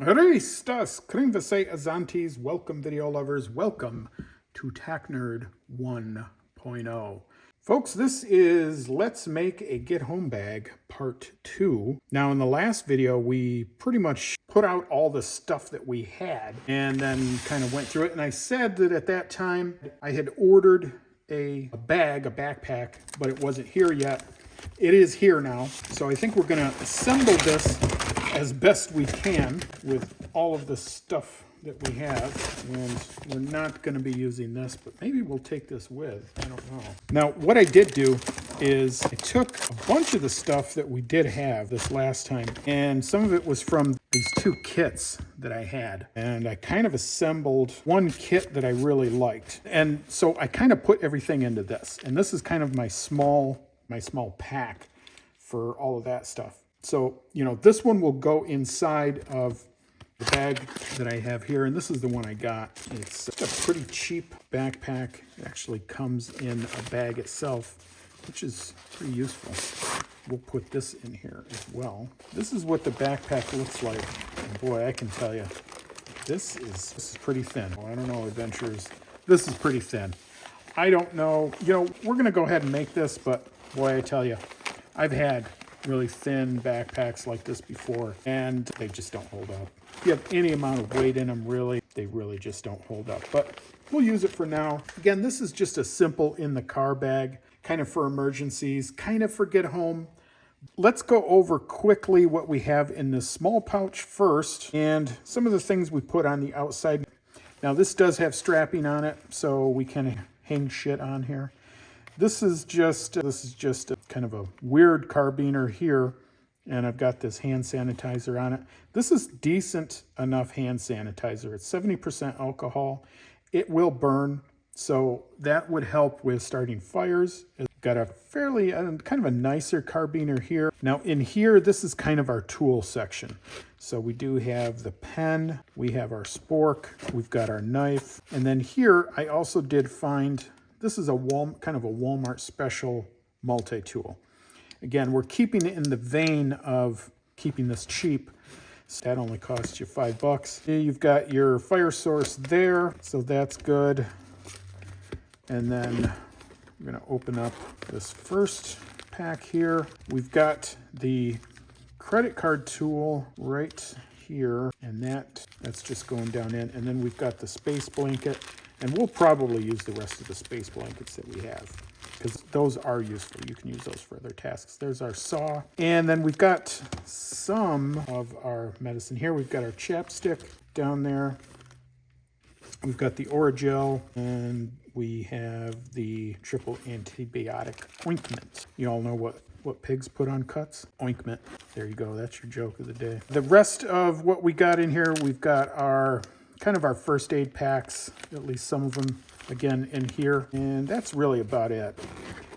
Ristas, Krimvase Azantes, welcome video lovers, welcome to Tac Nerd 1.0. Folks, this is Let's Make a Get Home Bag Part 2. Now in the last video, we pretty much put out all the stuff that we had and then kind of went through it. And I said that at that time, I had ordered a backpack, but it wasn't here yet. It is here now. So I think we're gonna assemble this as best we can with all of the stuff that we have, and we're not going to be using this, but maybe we'll take this with. I don't know. Now, what I did do is I took a bunch of the stuff that we did have this last time, and some of it was from these two kits that I had, and I kind of assembled one kit that I really liked. And so I kind of put everything into this, and this is kind of my small pack for all of that stuff. So, you know, this one will go inside of the bag that I have here, and this is the one I got. It's a pretty cheap backpack. It actually comes in a bag itself, which is pretty useful. We'll put this in here as well. This is what the backpack looks like. And boy, I can tell you, this is pretty thin. Well, I don't know, adventurers. This is pretty thin. I don't know. You know, we're going to go ahead and make this, but boy, I tell you, I've had really thin backpacks like this before, and they just don't hold up. If you have any amount of weight in them, they really just don't hold up. But we'll use it for now. Again, this is just a simple in the car bag, kind of for emergencies, kind of for get home. Let's go over quickly what we have in this small pouch first, and some of the things we put on the outside. Now, this does have strapping on it, so we can hang shit on here. This is just a kind of a weird carabiner here, and I've got this hand sanitizer on it. This is decent enough hand sanitizer. It's 70% alcohol. It will burn, so that would help with starting fires. It's got a fairly kind of a nicer carabiner here. Now in here, this is kind of our tool section. So we do have the pen, we have our spork, we've got our knife, and then here I also did find, this is a kind of a Walmart special multi-tool. Again, we're keeping it in the vein of keeping this cheap. So that only costs you $5. You've got your fire source there, so that's good. And then I'm gonna open up this first pack here. We've got the credit card tool right here, and that's just going down in. And then we've got the space blanket. And we'll probably use the rest of the space blankets that we have, because those are useful. You can use those for other tasks. There's our saw. And then we've got some of our medicine here. We've got our chapstick down there. We've got the Oragel, and we have the triple antibiotic ointment. You all know what pigs put on cuts? Ointment. There you go. That's your joke of the day. The rest of what we got in here, we've got our kind of our first aid packs, at least some of them, again, in here. And that's really about it.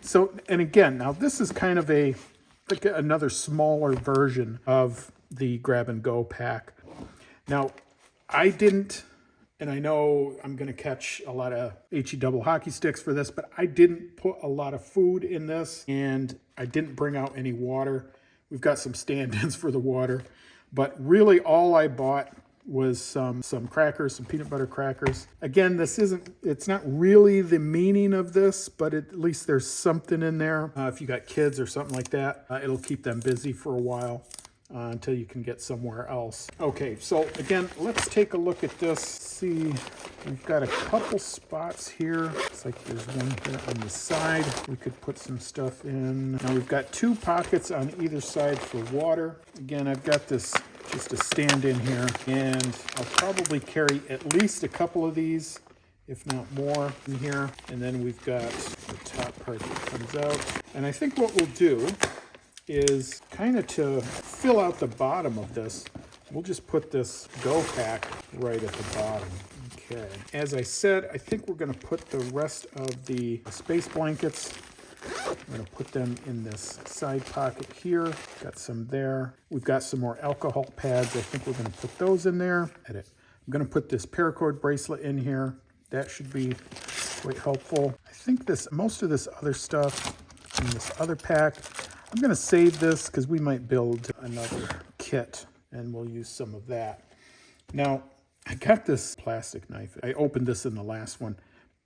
So, and again, now this is kind of like another smaller version of the grab and go pack. Now, I didn't, and I know I'm going to catch a lot of HE double hockey sticks for this, but I didn't put a lot of food in this, and I didn't bring out any water. We've got some stand-ins for the water, but really all I bought was some crackers, some peanut butter crackers. Again, it's not really the meaning of this, but at least there's something in there. If you got kids or something like that, it'll keep them busy for a while until you can get somewhere else. Okay, so again, let's take a look at this. See, we've got a couple spots here. It's like there's one here on the side. We could put some stuff in. Now we've got two pockets on either side for water. Again, I've got this just a stand in here, and I'll probably carry at least a couple of these, if not more, in here. And then we've got the top part that comes out. And I think what we'll do is kind of to fill out the bottom of this, we'll just put this go pack right at the bottom. Okay. As I said, I think we're going to put the rest of the space blankets, I'm going to put them in this side pocket here. Got some there. We've got some more alcohol pads. I think we're going to put those in there. I'm going to put this paracord bracelet in here. That should be quite helpful. I think most of this other stuff in this other pack, I'm going to save this because we might build another kit and we'll use some of that. Now, I got this plastic knife. I opened this in the last one.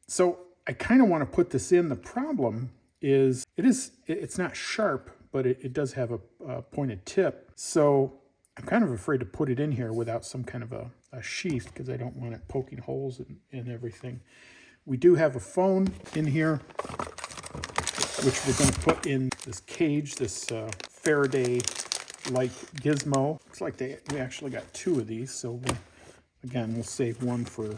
So I kind of want to put this in. The problem is it's not sharp, but it does have a pointed tip. So I'm kind of afraid to put it in here without some kind of a sheath because I don't want it poking holes in everything. We do have a phone in here, which we're going to put in this cage, this Faraday-like gizmo. Looks like we actually got two of these, so we'll save one for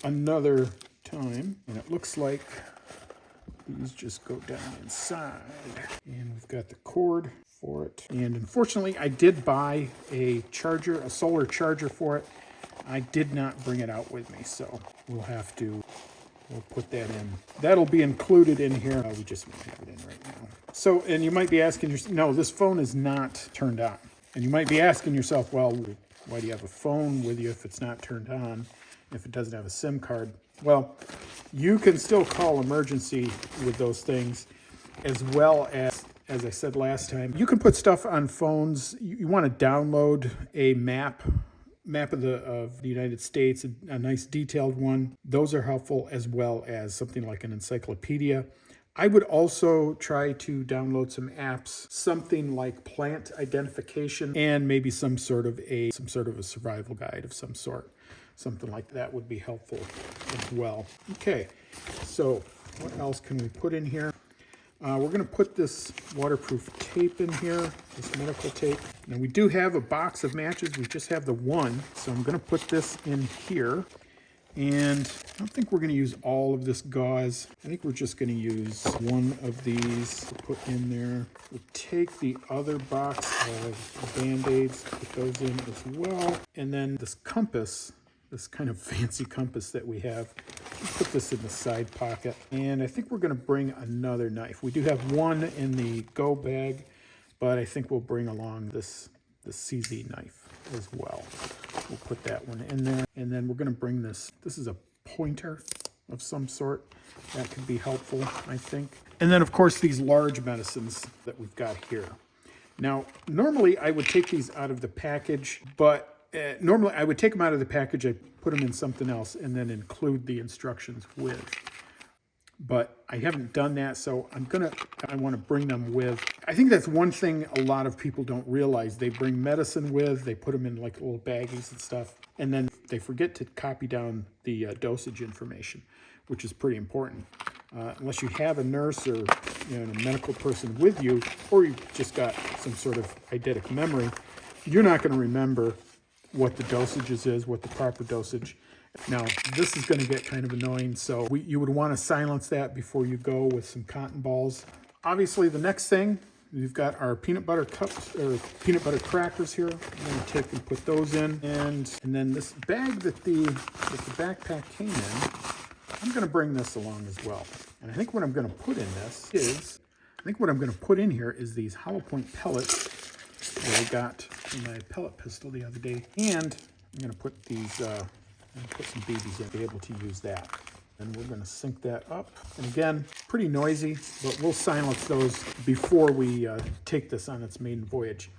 another time. And it looks like these just go down inside. And we've got the cord for it. And unfortunately, I did buy a charger, a solar charger for it. I did not bring it out with me, so we'll put that in. That'll be included in here. We just won't have it in right now. So, and you might be asking yourself, no, this phone is not turned on. And you might be asking yourself, well, why do you have a phone with you if it's not turned on, if it doesn't have a SIM card? Well, you can still call emergency with those things, as well as I said last time, you can put stuff on phones. You want to download a map of the United States, a nice detailed one. Those are helpful, as well as something like an encyclopedia. I would also try to download some apps, something like plant identification, and maybe some sort of a survival guide of some sort. Something like that would be helpful as well. Okay, so what else can we put in here? We're going to put this waterproof tape in here, this medical tape. Now we do have a box of matches. We just have the one, so I'm going to put this in here. And I don't think we're going to use all of this gauze. I think we're just going to use one of these to put in there. We'll take the other box of Band-Aids, put those in as well. And then this compass, this kind of fancy compass that we have, we'll put this in the side pocket. And I think we're going to bring another knife. We do have one in the go bag, but I think we'll bring along the CZ knife as well. We'll put that one in there. And then we're going to bring this is a pointer of some sort. That could be helpful, I think. And then, of course, these large medicines that we've got here. Now, normally I would take these out of the package, but normally I would take them out of the package, I put them in something else, and then include the instructions with. But I haven't done that, so I want to bring them with. I think that's one thing a lot of people don't realize. They bring medicine with, they put them in like little baggies and stuff, and then they forget to copy down the dosage information, which is pretty important. Unless you have a nurse or a medical person with you, or you just got some sort of eidetic memory, you're not going to remember what the dosages is, what the proper dosage. Now, this is going to get kind of annoying, so you would want to silence that before you go with some cotton balls. Obviously, the next thing, we've got our peanut butter cups, or peanut butter crackers here. I'm going to take and put those in. And then this bag that the backpack came in, I'm going to bring this along as well. And I think what I'm going to put in this is, is these hollow point pellets that I got in my pellet pistol the other day. And I'm going to put these, put some BBs in to be able to use that. And we're going to sync that up. And again, pretty noisy, but we'll silence those before we take this on its maiden voyage.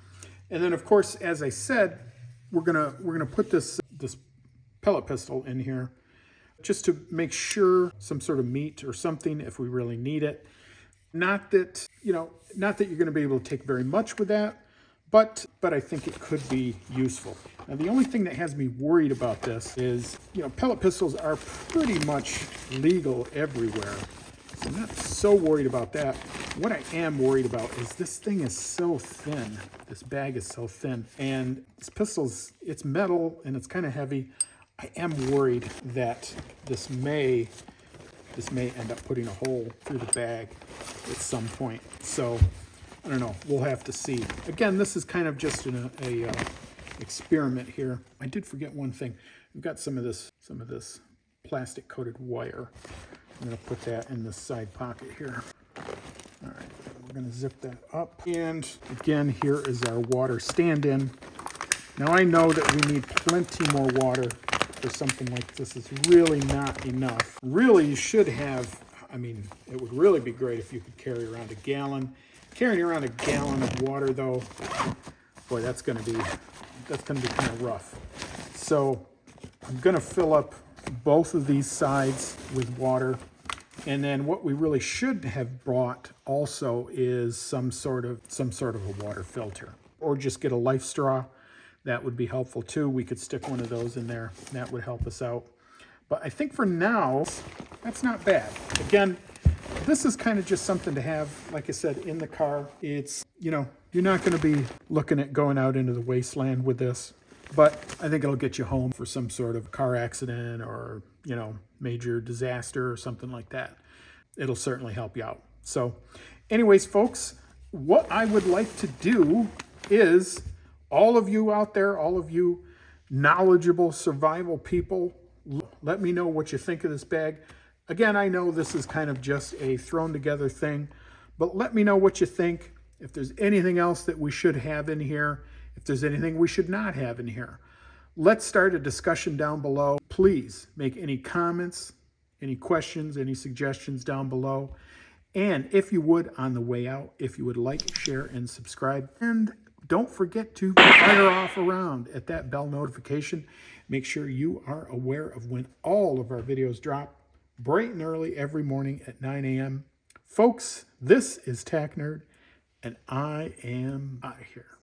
And then, of course, as I said, we're gonna put this pellet pistol in here just to make sure some sort of meat or something if we really need it. Not that you're going to be able to take very much with that, but I think it could be useful. Now, the only thing that has me worried about this is, pellet pistols are pretty much legal everywhere. So I'm not so worried about that. What I am worried about is this thing is so thin. This bag is so thin. And this pistol's, it's metal and it's kind of heavy. I am worried that this may end up putting a hole through the bag at some point. So I don't know. We'll have to see. Again, this is kind of just an experiment here. I did forget one thing. We've got some of this plastic coated wire. I'm going to put that in the side pocket here. All right, we're going to zip that up. And again, here is our water stand-in. Now I know that we need plenty more water for something like this. It's really not enough. Really, you should have, it would really be great if you could carry around a gallon. Carrying around a gallon of water, though, boy, that's going to be kind of rough. So I'm going to fill up both of these sides with water. And then what we really should have brought also is some sort of a water filter, or just get a life straw. That would be helpful too. We could stick one of those in there. That would help us out. But I think for now, that's not bad. Again, this is kind of just something to have, like I said, in the car. It's, you're not going to be looking at going out into the wasteland with this, but I think it'll get you home for some sort of car accident or, major disaster or something like that. It'll certainly help you out. So anyways, folks, what I would like to do is, all of you out there, all of you knowledgeable survival people, let me know what you think of this bag. Again, I know this is kind of just a thrown together thing, but let me know what you think. If there's anything else that we should have in here, if there's anything we should not have in here. Let's start a discussion down below. Please make any comments, any questions, any suggestions down below. And if you would, on the way out, if you would like, share, and subscribe. And don't forget to fire off around at that bell notification. Make sure you are aware of when all of our videos drop, bright and early every morning at 9 a.m. Folks, this is Tack Nerd, and I am out of here.